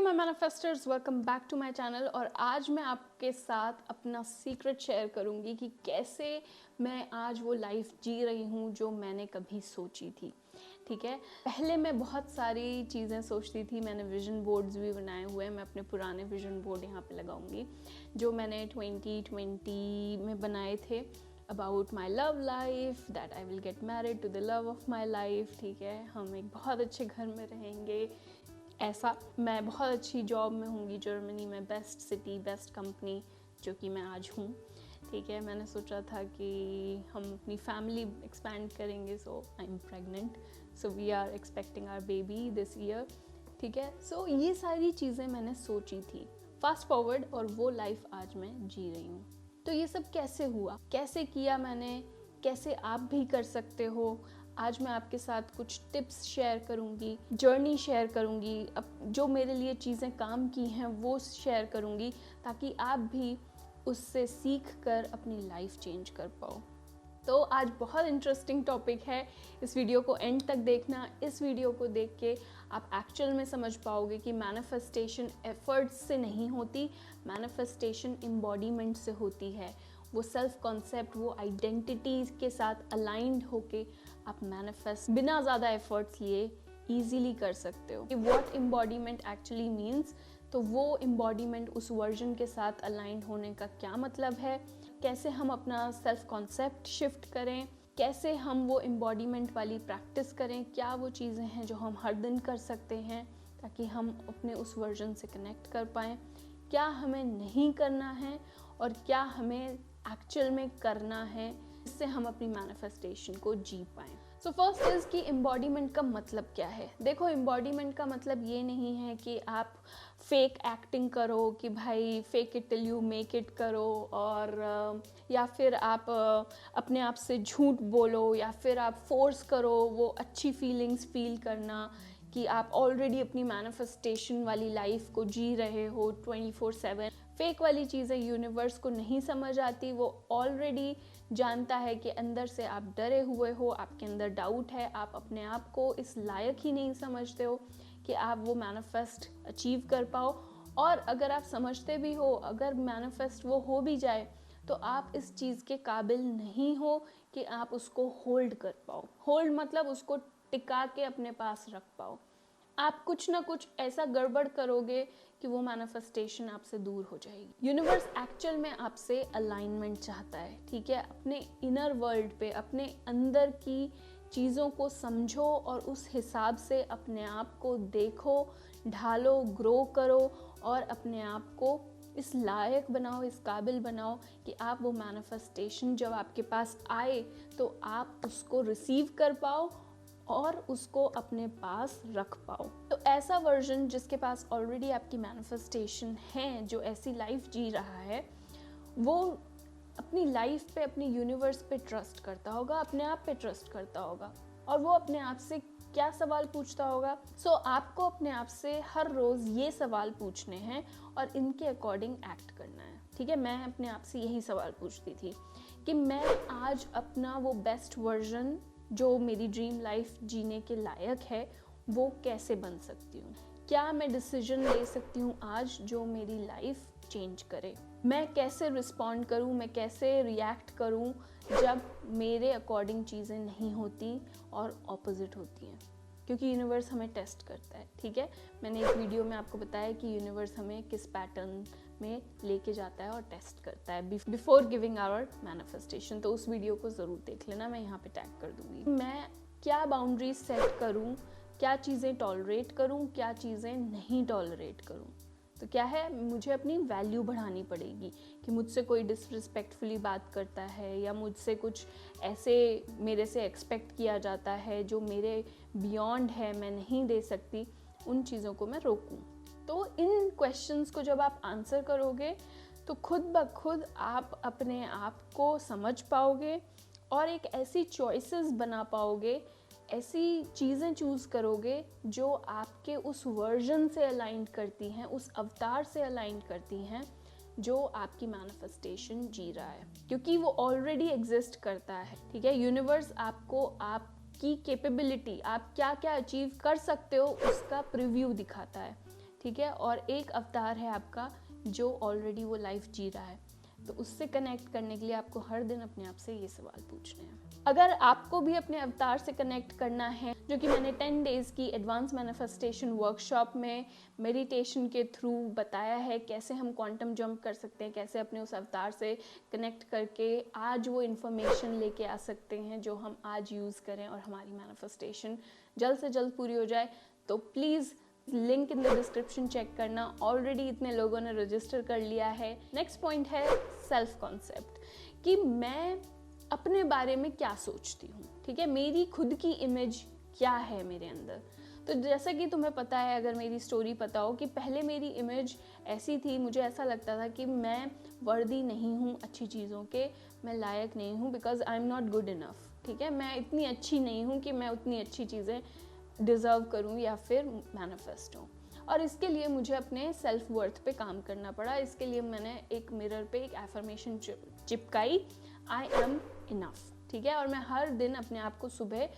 My manifesters, welcome back to my channel. और आज मैं आपके साथ अपना सीक्रेट शेयर करूंगी कि कैसे मैं आज वो लाइफ जी रही हूँ जो मैंने कभी सोची थी। ठीक है, पहले मैं बहुत सारी चीज़ें सोचती थी। मैंने विजन बोर्ड्स भी बनाए हुए हैं। मैं अपने पुराने विजन बोर्ड यहाँ पे लगाऊंगी जो मैंने 2020 में बनाए थे about my love life, that I will get married to the love of my life. ठीक है, हम एक बहुत अच्छे घर में रहेंगे, ऐसा मैं बहुत अच्छी जॉब में होंगी जर्मनी में, बेस्ट सिटी, बेस्ट कंपनी, जो कि मैं आज हूँ। ठीक है, मैंने सोचा था कि हम अपनी फैमिली एक्सपैंड करेंगे। So I am pregnant, so we are expecting our baby this year. ठीक है, सो ये सारी चीज़ें मैंने सोची थी। फास्ट फॉरवर्ड और वो लाइफ आज मैं जी रही हूँ। तो ये सब कैसे हुआ, कैसे किया मैंने, कैसे आप भी कर सकते हो। आज मैं आपके साथ कुछ टिप्स शेयर करूंगी, जर्नी शेयर करूंगी, अब जो मेरे लिए चीज़ें काम की हैं वो शेयर करूंगी, ताकि आप भी उससे सीख कर अपनी लाइफ चेंज कर पाओ। तो आज बहुत इंटरेस्टिंग टॉपिक है, इस वीडियो को एंड तक देखना। इस वीडियो को देख के आप एक्चुअल में समझ पाओगे कि मैनिफेस्टेशन एफर्ट्स से नहीं होती, मैनिफेस्टेशन एम्बॉडीमेंट से होती है। वो सेल्फ कॉन्सेप्ट, वो आइडेंटिटी के साथ अलाइंड होके आप मैनिफेस्ट बिना ज़्यादा एफर्ट्स लिए ईजीली कर सकते हो। कि व्हाट एम्बॉडीमेंट एक्चुअली मीन्स, तो वो एम्बॉडीमेंट उस वर्जन के साथ अलाइंड होने का क्या मतलब है, कैसे हम अपना सेल्फ कॉन्सेप्ट शिफ्ट करें, कैसे हम वो एम्बॉडीमेंट वाली प्रैक्टिस करें, क्या वो चीज़ें हैं जो हम हर दिन कर सकते हैं ताकि हम अपने उस वर्जन से कनेक्ट कर पाएँ, क्या हमें नहीं करना है और क्या हमें एक्चुअल में करना है, इससे हम अपनी मैनिफेस्टेशन को जी पाएँ। सो फर्स्ट इज़ कि एम्बॉडीमेंट का मतलब क्या है। देखो, एम्बॉडीमेंट का मतलब ये नहीं है कि आप फेक एक्टिंग करो, कि भाई fake it till you make it करो, और या फिर आप अपने आप से झूठ बोलो, या फिर आप फोर्स करो वो अच्छी फीलिंग्स फील करना कि आप ऑलरेडी अपनी मैनिफेस्टेशन वाली लाइफ को जी रहे हो 24/7। फेक वाली चीज़ें यूनिवर्स को नहीं समझ आती, वो ऑलरेडी जानता है कि अंदर से आप डरे हुए हो, आपके अंदर डाउट है, आप अपने आप को इस लायक ही नहीं समझते हो कि आप वो मैनिफेस्ट अचीव कर पाओ। और अगर आप समझते भी हो, अगर मैनिफेस्ट वो हो भी जाए, तो आप इस चीज़ के काबिल नहीं हो कि आप उसको होल्ड कर पाओ। होल्ड मतलब उसको टिका के अपने पास रख पाओ। आप कुछ ना कुछ ऐसा गड़बड़ करोगे कि वो मैनिफेस्टेशन आपसे दूर हो जाएगी। यूनिवर्स एक्चुअल में आपसे अलाइनमेंट चाहता है। ठीक है, अपने इनर वर्ल्ड पे, अपने अंदर की चीज़ों को समझो और उस हिसाब से अपने आप को देखो, ढालो, ग्रो करो और अपने आप को इस लायक बनाओ, इस काबिल बनाओ कि आप वो मैनिफेस्टेशन जब आपके पास आए तो आप उसको रिसीव कर पाओ और उसको अपने पास रख पाओ। तो ऐसा वर्जन जिसके पास ऑलरेडी आपकी मैनिफेस्टेशन है, जो ऐसी लाइफ जी रहा है, वो अपनी लाइफ पे, अपनी यूनिवर्स पे ट्रस्ट करता होगा, अपने आप पे ट्रस्ट करता होगा। और वो अपने आप से क्या सवाल पूछता होगा? आपको अपने आप से हर रोज़ ये सवाल पूछने हैं और इनके अकॉर्डिंग एक्ट करना है। ठीक है, मैं अपने आप से यही सवाल पूछती थी कि मैं आज अपना वो बेस्ट वर्जन जो मेरी ड्रीम लाइफ जीने के लायक है वो कैसे बन सकती हूँ। क्या मैं डिसीजन ले सकती हूँ आज जो मेरी लाइफ चेंज करे। मैं कैसे रिस्पॉन्ड करूँ, मैं कैसे रिएक्ट करूँ जब मेरे अकॉर्डिंग चीज़ें नहीं होती और ऑपोजिट होती हैं, क्योंकि यूनिवर्स हमें टेस्ट करता है। ठीक है, मैंने एक वीडियो में आपको बताया कि यूनिवर्स हमें किस पैटर्न में लेके जाता है और टेस्ट करता है बिफोर गिविंग आवर मैनिफेस्टेशन। तो उस वीडियो को ज़रूर देख लेना, मैं यहाँ पे टैग कर दूँगी। मैं क्या बाउंड्रीज सेट करूँ, क्या चीज़ें टॉलरेट करूँ, क्या चीज़ें नहीं टॉलरेट करूँ। तो क्या है, मुझे अपनी वैल्यू बढ़ानी पड़ेगी कि मुझसे कोई डिसरिस्पेक्टफुली बात करता है या मुझसे कुछ ऐसे मेरे से एक्सपेक्ट किया जाता है जो मेरे बियॉन्ड है, मैं नहीं दे सकती, उन चीज़ों को मैं रोकूं। तो इन क्वेश्चंस को जब आप आंसर करोगे तो खुद ब खुद आप अपने आप को समझ पाओगे और एक ऐसी चॉइसेस बना पाओगे, ऐसी चीज़ें चूज़ करोगे जो आपके उस वर्जन से अलाइन करती हैं, उस अवतार से अलाइन करती हैं जो आपकी मैनिफेस्टेशन जी रहा है, क्योंकि वो ऑलरेडी एग्जिस्ट करता है। ठीक है, यूनिवर्स आपको आपकी कैपेबिलिटी, आप क्या क्या अचीव कर सकते हो, उसका प्रीव्यू दिखाता है। ठीक है, और एक अवतार है आपका जो ऑलरेडी वो लाइफ जी रहा है। तो उससे कनेक्ट करने के लिए आपको हर दिन अपने आप से ये सवाल पूछने हैं। अगर आपको भी अपने अवतार से कनेक्ट करना है, जो कि मैंने 10 डेज़ की एडवांस मैनिफेस्टेशन वर्कशॉप में मेडिटेशन के थ्रू बताया है, कैसे हम क्वांटम जंप कर सकते हैं, कैसे अपने उस अवतार से कनेक्ट करके आज वो इन्फॉर्मेशन लेके आ सकते हैं जो हम आज यूज़ करें और हमारी मैनिफेस्टेशन जल्द से जल्द पूरी हो जाए, तो please link in the description check करना। ऑलरेडी इतने लोगों ने रजिस्टर कर लिया है। नेक्स्ट पॉइंट है सेल्फ कॉन्सेप्ट, कि मैं अपने बारे में क्या सोचती हूँ, ठीक है, मेरी खुद की इमेज क्या है मेरे अंदर। तो जैसा कि तुम्हें पता है, अगर मेरी स्टोरी पता हो, कि पहले मेरी इमेज ऐसी थी, मुझे ऐसा लगता था कि मैं वर्दी नहीं हूँ अच्छी चीज़ों के, मैं लायक नहीं हूँ, because I am not good enough, ठीक है, मैं इतनी अच्छी नहीं हूँ कि मैं उतनी अच्छी चीज़ें डिज़र्व करूँ या फिर मैनिफेस्ट हूँ। और इसके लिए मुझे अपने सेल्फ वर्थ पे काम करना पड़ा। इसके लिए मैंने एक मिरर पे एक एफर्मेशन चिपकाई, आई एम इनफ, ठीक है, और मैं हर दिन अपने आप को सुबह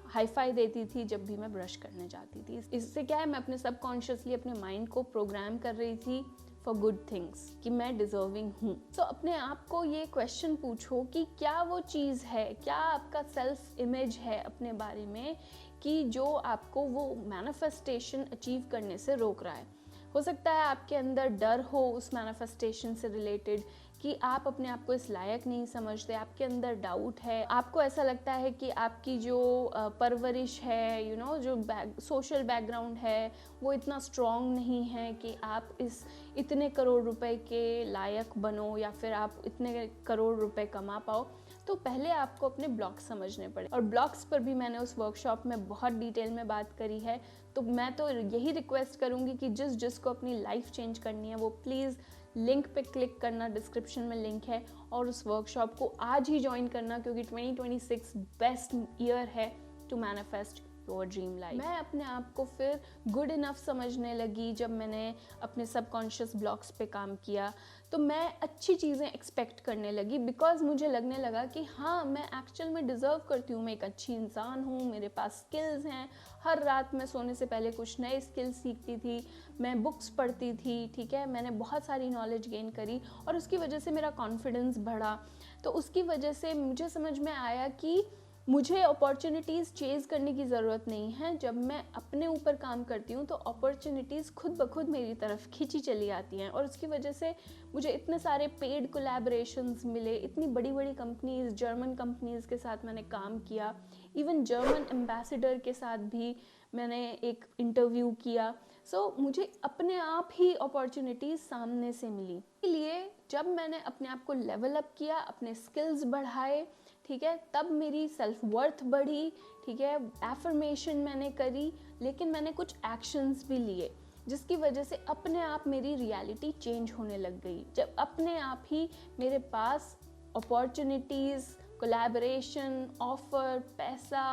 हाई फाई देती थी जब भी मैं ब्रश करने जाती थी। इससे क्या है, मैं अपने सबकॉन्शियसली अपने माइंड को प्रोग्राम कर रही थी फॉर गुड थिंग्स, कि मैं डिजर्विंग हूँ। तो अपने आप को ये क्वेश्चन पूछो कि क्या वो चीज़ है, क्या आपका सेल्फ इमेज है अपने बारे में कि जो आपको वो मैनिफेस्टेशन अचीव करने से रोक रहा है। हो सकता है आपके अंदर डर हो उस मैनिफेस्टेशन से रिलेटेड, कि आप अपने आप को इस लायक नहीं समझते, आपके अंदर डाउट है, आपको ऐसा लगता है कि आपकी जो परवरिश है, जो सोशल बैकग्राउंड है, वो इतना स्ट्रॉन्ग नहीं है कि आप इस इतने करोड़ रुपए के लायक बनो या फिर आप इतने करोड़ रुपए कमा पाओ। तो पहले आपको अपने ब्लॉक्स समझने पड़े, और ब्लॉक्स पर भी मैंने उस वर्कशॉप में बहुत डिटेल में बात करी है। तो मैं तो यही रिक्वेस्ट करूँगी कि जिसको अपनी लाइफ चेंज करनी है वो प्लीज़ लिंक पे क्लिक करना, डिस्क्रिप्शन में लिंक है, और उस वर्कशॉप को आज ही ज्वाइन करना, क्योंकि 2026 बेस्ट ईयर है to manifest your dream life. मैं अपने आप को फिर गुड इनफ समझने लगी जब मैंने अपने सबकॉन्शियस ब्लॉक्स पे काम किया। तो मैं अच्छी चीज़ें एक्सपेक्ट करने लगी, बिकॉज मुझे लगने लगा कि हाँ, मैं एक्चुअल में डिज़र्व करती हूँ, मैं एक अच्छी इंसान हूँ, मेरे पास स्किल्स हैं। हर रात मैं सोने से पहले कुछ नए स्किल्स सीखती थी, मैं बुक्स पढ़ती थी, ठीक है, मैंने बहुत सारी नॉलेज गेन करी, और उसकी वजह से मेरा कॉन्फिडेंस बढ़ा। तो उसकी वजह से मुझे समझ में आया कि मुझे अपॉर्चुनिटीज़ चेज़ करने की ज़रूरत नहीं है। जब मैं अपने ऊपर काम करती हूँ तो अपॉर्चुनिटीज़ खुद ब खुद मेरी तरफ खींची चली आती हैं, और उसकी वजह से मुझे इतने सारे पेड कोलैबोरेशंस मिले, इतनी बड़ी बड़ी कंपनीज़, जर्मन कंपनीज़ के साथ मैंने काम किया, इवन जर्मन एम्बेसडर के साथ भी मैंने एक इंटरव्यू किया। सो मुझे अपने आप ही अपॉर्चुनिटीज़ सामने से मिली। इसलिए जब मैंने अपने आप को लेवल अप किया, अपने स्किल्स बढ़ाए, ठीक है, तब मेरी सेल्फ वर्थ बढ़ी, ठीक है, एफर्मेशन मैंने करी, लेकिन मैंने कुछ एक्शंस भी लिए, जिसकी वजह से अपने आप मेरी रियलिटी चेंज होने लग गई। जब अपने आप ही मेरे पास अपॉर्चुनिटीज़, कोलैबोरेशन, ऑफर, पैसा,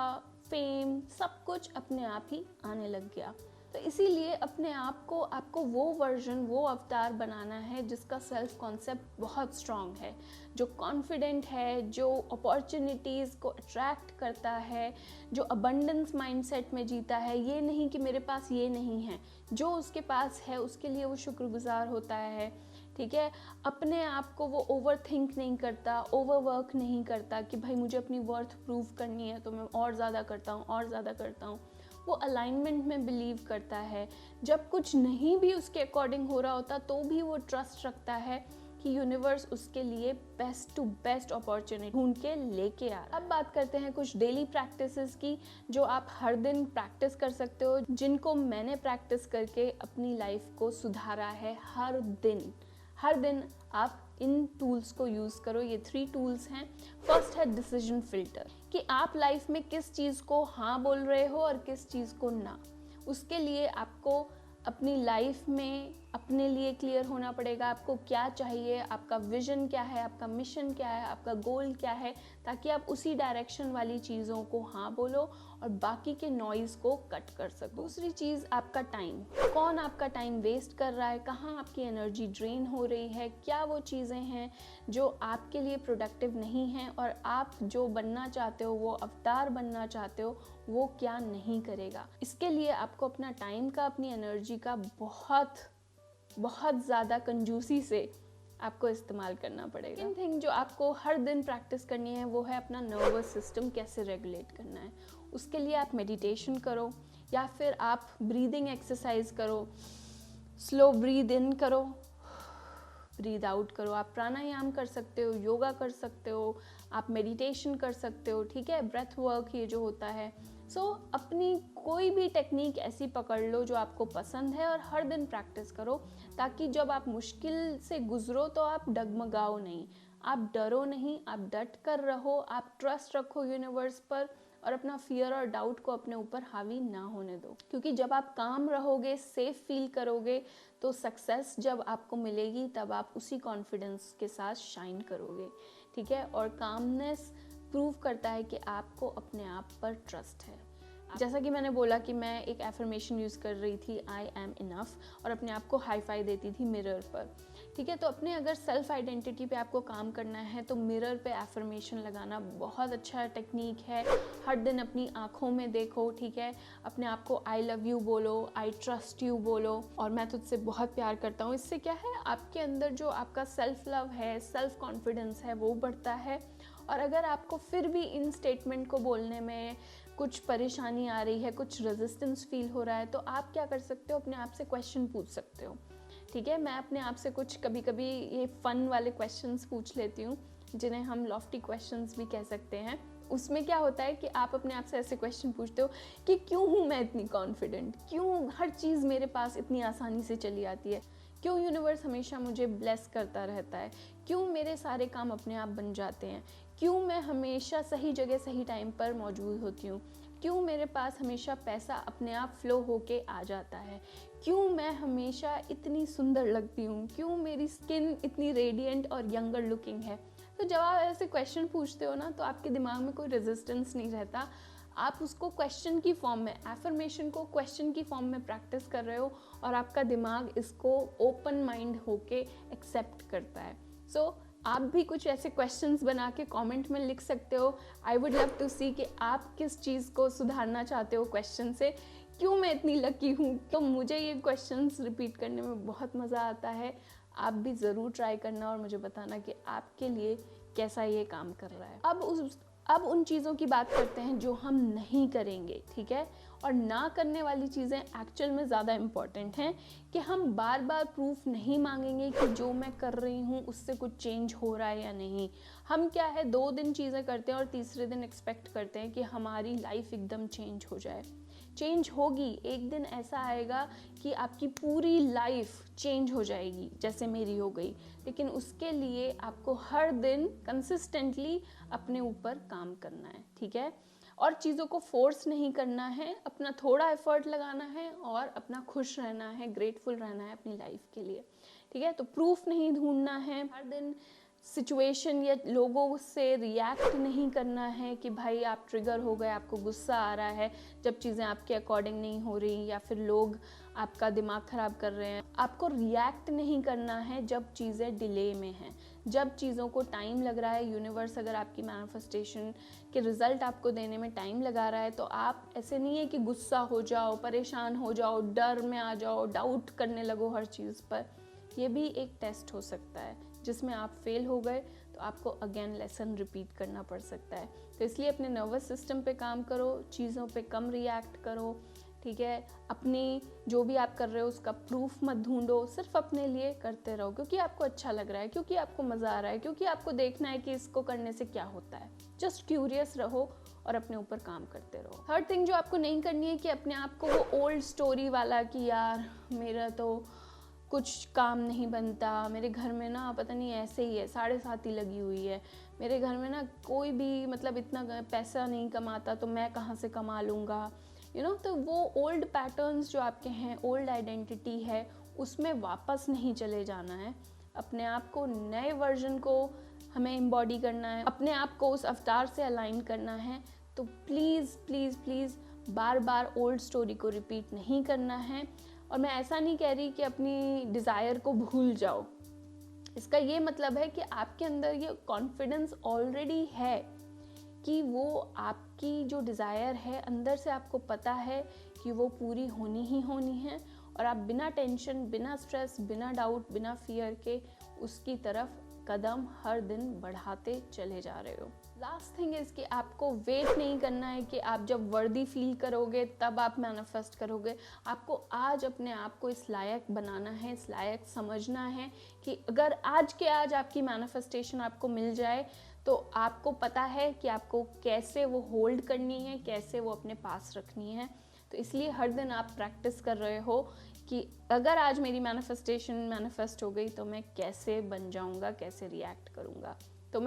फेम, सब कुछ अपने आप ही आने लग गया। तो इसीलिए अपने आप को आपको वो वर्जन, वो अवतार बनाना है जिसका सेल्फ कॉन्सेप्ट बहुत स्ट्रॉन्ग है, जो कॉन्फिडेंट है, जो अपॉर्चुनिटीज़ को अट्रैक्ट करता है, जो अबंडेंस माइंडसेट में जीता है। ये नहीं कि मेरे पास ये नहीं है, जो उसके पास है उसके लिए वो शुक्रगुजार होता है, ठीक है। अपने आप को वो ओवर थिंक नहीं करता, ओवर वर्क नहीं करता कि भाई मुझे अपनी वर्थ प्रूव करनी है तो मैं और ज़्यादा करता हूँ, और ज़्यादा करता हूँ। वो अलाइनमेंट में बिलीव करता है। जब कुछ नहीं भी उसके अकॉर्डिंग हो रहा होता तो भी वो ट्रस्ट रखता है कि यूनिवर्स उसके लिए बेस्ट टू बेस्ट अपॉर्चुनिटी ढूंढ के लेके आ रहा है। अब बात करते हैं कुछ डेली प्रैक्टिसेस की, जो आप हर दिन प्रैक्टिस कर सकते हो, जिनको मैंने प्रैक्टिस करके अपनी लाइफ को सुधारा है। हर दिन आप इन टूल्स को यूज़ करो। ये 3 टूल्स हैं। फर्स्ट है डिसीजन फिल्टर, कि आप लाइफ में किस चीज़ को हाँ बोल रहे हो और किस चीज़ को ना। उसके लिए आपको अपनी लाइफ में अपने लिए क्लियर होना पड़ेगा, आपको क्या चाहिए, आपका विजन क्या है, आपका मिशन क्या है, आपका गोल क्या है, ताकि आप उसी डायरेक्शन वाली चीज़ों को हाँ बोलो और बाकी के नॉइज़ को कट कर सको। दूसरी चीज़, आपका टाइम। कौन आपका टाइम वेस्ट कर रहा है, कहाँ आपकी एनर्जी ड्रेन हो रही है, क्या वो चीज़ें हैं जो आपके लिए प्रोडक्टिव नहीं हैं, और आप जो बनना चाहते हो, वो अवतार बनना चाहते हो, वो क्या नहीं करेगा। इसके लिए आपको अपना टाइम का, अपनी एनर्जी का बहुत ज़्यादा कंजूसी से आपको इस्तेमाल करना पड़ेगा। सेकंड थिंग जो आपको हर दिन प्रैक्टिस करनी है वो है अपना नर्वस सिस्टम कैसे रेगुलेट करना है। उसके लिए आप मेडिटेशन करो या फिर आप ब्रीदिंग एक्सरसाइज करो, स्लो ब्रीद इन करो, ब्रीद आउट करो। आप प्राणायाम कर सकते हो, योगा कर सकते हो, आप मेडिटेशन कर सकते हो, ठीक है, ब्रेथ वर्क ये जो होता है। अपनी कोई भी टेक्निक ऐसी पकड़ लो जो आपको पसंद है और हर दिन प्रैक्टिस करो, ताकि जब आप मुश्किल से गुजरो तो आप डगमगाओ नहीं, आप डरो नहीं, आप डट कर रहो, आप ट्रस्ट रखो यूनिवर्स पर और अपना फियर और डाउट को अपने ऊपर हावी ना होने दो। क्योंकि जब आप काम रहोगे, सेफ फील करोगे, तो सक्सेस जब आपको मिलेगी तब आप उसी कॉन्फिडेंस के साथ शाइन करोगे, ठीक है। और कामनेस प्रूव करता है कि आपको अपने आप पर ट्रस्ट है। जैसा कि मैंने बोला कि मैं एक एफर्मेशन यूज़ कर रही थी, आई एम इनफ, और अपने आप को हाई फाई देती थी मिरर पर, ठीक है। तो अपने अगर सेल्फ आइडेंटिटी पे आपको काम करना है तो मिरर पे एफर्मेशन लगाना बहुत अच्छा टेक्निक है। हर दिन अपनी आँखों में देखो, ठीक है, अपने आप को आई लव यू बोलो, आई ट्रस्ट यू बोलो, और मैं तुझसे बहुत प्यार करता हूँ। इससे क्या है, आपके अंदर जो आपका सेल्फ लव है, सेल्फ कॉन्फिडेंस है, वो बढ़ता है। और अगर आपको फिर भी इन स्टेटमेंट को बोलने में कुछ परेशानी आ रही है, कुछ रेजिस्टेंस फील हो रहा है, तो आप क्या कर सकते हो, अपने आप से क्वेश्चन पूछ सकते हो, ठीक है। मैं अपने आप से कुछ कभी कभी ये फन वाले क्वेश्चंस पूछ लेती हूँ, जिन्हें हम लॉफ्टी क्वेश्चंस भी कह सकते हैं। उसमें क्या होता है कि आप अपने आप से ऐसे क्वेश्चन पूछते हो कि क्यों हूँ मैं इतनी कॉन्फिडेंट, क्यों हर चीज़ मेरे पास इतनी आसानी से चली आती है, क्यों यूनिवर्स हमेशा मुझे ब्लेस करता रहता है, क्यों मेरे सारे काम अपने आप बन जाते हैं, क्यों मैं हमेशा सही जगह सही टाइम पर मौजूद होती हूँ, क्यों मेरे पास हमेशा पैसा अपने आप फ्लो होके आ जाता है, क्यों मैं हमेशा इतनी सुंदर लगती हूँ, क्यों मेरी स्किन इतनी रेडिएंट और यंगर लुकिंग है। तो जब आप ऐसे क्वेश्चन पूछते हो ना, तो आपके दिमाग में कोई रेजिस्टेंस नहीं रहता, आप उसको क्वेश्चन की फॉर्म में, एफर्मेशन को क्वेश्चन की फॉर्म में प्रैक्टिस कर रहे हो, और आपका दिमाग इसको ओपन माइंड होके एक्सेप्ट करता है। आप भी कुछ ऐसे क्वेश्चंस बना के कमेंट में लिख सकते हो। आई वुड लव टू सी कि आप किस चीज़ को सुधारना चाहते हो क्वेश्चन से। क्यों मैं इतनी लकी हूँ, तो मुझे ये क्वेश्चंस रिपीट करने में बहुत मज़ा आता है। आप भी ज़रूर ट्राई करना और मुझे बताना कि आपके लिए कैसा ये काम कर रहा है। अब उन चीज़ों की बात करते हैं जो हम नहीं करेंगे, ठीक है। और ना करने वाली चीज़ें एक्चुअल में ज़्यादा इम्पॉर्टेंट हैं, कि हम बार बार प्रूफ नहीं मांगेंगे कि जो मैं कर रही हूँ उससे कुछ चेंज हो रहा है या नहीं। हम क्या है, 2 दिन चीज़ें करते हैं और तीसरे दिन एक्सपेक्ट करते हैं कि हमारी लाइफ एकदम चेंज हो जाए। चेंज होगी, एक दिन ऐसा आएगा कि आपकी पूरी लाइफ चेंज हो जाएगी, जैसे मेरी हो गई। लेकिन उसके लिए आपको हर दिन कंसिस्टेंटली अपने ऊपर काम करना है, ठीक है। और चीज़ों को फोर्स नहीं करना है, अपना थोड़ा एफर्ट लगाना है और अपना खुश रहना है, ग्रेटफुल रहना है अपनी लाइफ के लिए, ठीक है। तो प्रूफ नहीं ढूंढना है, हर दिन सिचुएशन या लोगों से रिएक्ट नहीं करना है कि भाई आप ट्रिगर हो गए, आपको गुस्सा आ रहा है जब चीज़ें आपके अकॉर्डिंग नहीं हो रही, या फिर लोग आपका दिमाग ख़राब कर रहे हैं। आपको रिएक्ट नहीं करना है जब चीज़ें डिले में हैं, जब चीज़ों को टाइम लग रहा है। यूनिवर्स अगर आपकी मैनिफेस्टेशन के रिज़ल्ट आपको देने में टाइम लगा रहा है, तो आप ऐसे नहीं है कि गुस्सा हो जाओ, परेशान हो जाओ, डर में आ जाओ, डाउट करने लगो हर चीज़ पर। ये भी एक टेस्ट हो सकता है जिसमें आप फेल हो गए तो आपको अगेन लेसन रिपीट करना पड़ सकता है। तो इसलिए अपने नर्वस सिस्टम पे काम करो, चीज़ों पे कम रिएक्ट करो, ठीक है। अपनी जो भी आप कर रहे हो उसका प्रूफ मत ढूंढो, सिर्फ अपने लिए करते रहो, क्योंकि आपको अच्छा लग रहा है, क्योंकि आपको मज़ा आ रहा है, क्योंकि आपको देखना है कि इसको करने से क्या होता है। जस्ट क्यूरियस रहो और अपने ऊपर काम करते रहो। थर्ड थिंग जो आपको नहीं करनी है कि अपने आप को वो ओल्ड स्टोरी वाला कि यार मेरा तो कुछ काम नहीं बनता, मेरे घर में ना पता नहीं ऐसे ही है, 7.5 ही लगी हुई है, मेरे घर में ना कोई भी मतलब इतना पैसा नहीं कमाता तो मैं कहाँ से कमा लूँगा, तो वो ओल्ड पैटर्न्स जो आपके हैं, ओल्ड आइडेंटिटी है, उसमें वापस नहीं चले जाना है। अपने आप को नए वर्जन को हमें एम्बॉडी करना है, अपने आप को उस अवतार से अलाइन करना है। तो please please please bar bar old story को रिपीट नहीं करना है। और मैं ऐसा नहीं कह रही कि अपनी डिज़ायर को भूल जाओ। इसका ये मतलब है कि आपके अंदर ये कॉन्फिडेंस ऑलरेडी है कि वो आपकी जो डिज़ायर है अंदर से आपको पता है कि वो पूरी होनी ही होनी है, और आप बिना टेंशन, बिना स्ट्रेस, बिना डाउट, बिना फियर के उसकी तरफ कदम हर दिन बढ़ाते चले जा रहे हो। लास्ट थिंग इज़ कि आपको वेट नहीं करना है कि आप जब वर्दी फील करोगे तब आप मैनिफेस्ट करोगे। आपको आज अपने आप को इस लायक बनाना है, इस लायक समझना है कि अगर आज के आज आपकी मैनिफेस्टेशन आपको मिल जाए तो आपको पता है कि आपको कैसे वो होल्ड करनी है, कैसे वो अपने पास रखनी है। तो इसलिए हर दिन आप प्रैक्टिस कर रहे हो कि अगर आज मेरी मैनिफेस्टेशन मैनिफेस्ट हो गई तो मैं कैसे बन जाऊंगा, कैसे रिएक्ट करूंगा, तो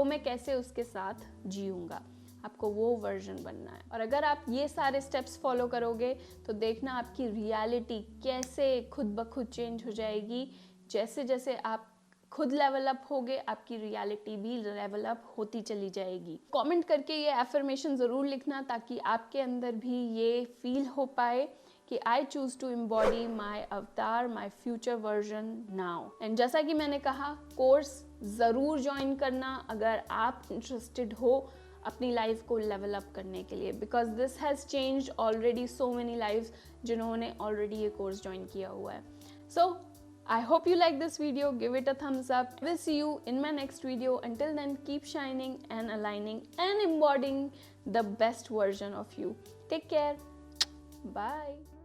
मैं कैसे उसके साथ जीऊंगा। आपको वो वर्जन बनना है। और अगर आप ये सारे स्टेप्स फॉलो करोगे तो देखना आपकी रियलिटी कैसे खुद ब खुद चेंज हो जाएगी। जैसे जैसे आप खुद लेवल अप होगे, आपकी रियलिटी भी लेवल अप होती चली जाएगी। कमेंट करके ये एफर्मेशन ज़रूर लिखना ताकि आपके अंदर भी ये फील हो पाए कि आई चूज़ टू एम्बॉडी माई अवतार, my future version now. And जैसा कि मैंने कहा, कोर्स ज़रूर ज्वाइन करना अगर आप इंटरेस्टेड हो अपनी लाइफ को लेवल अप करने के लिए, because this has changed already so many lives जिन्होंने ऑलरेडी ये कोर्स ज्वाइन किया हुआ है। सो I hope you like this video. Give it a thumbs up. We'll see you in my next video. Until then, keep shining and aligning and embodying the best version of you. Take care. Bye.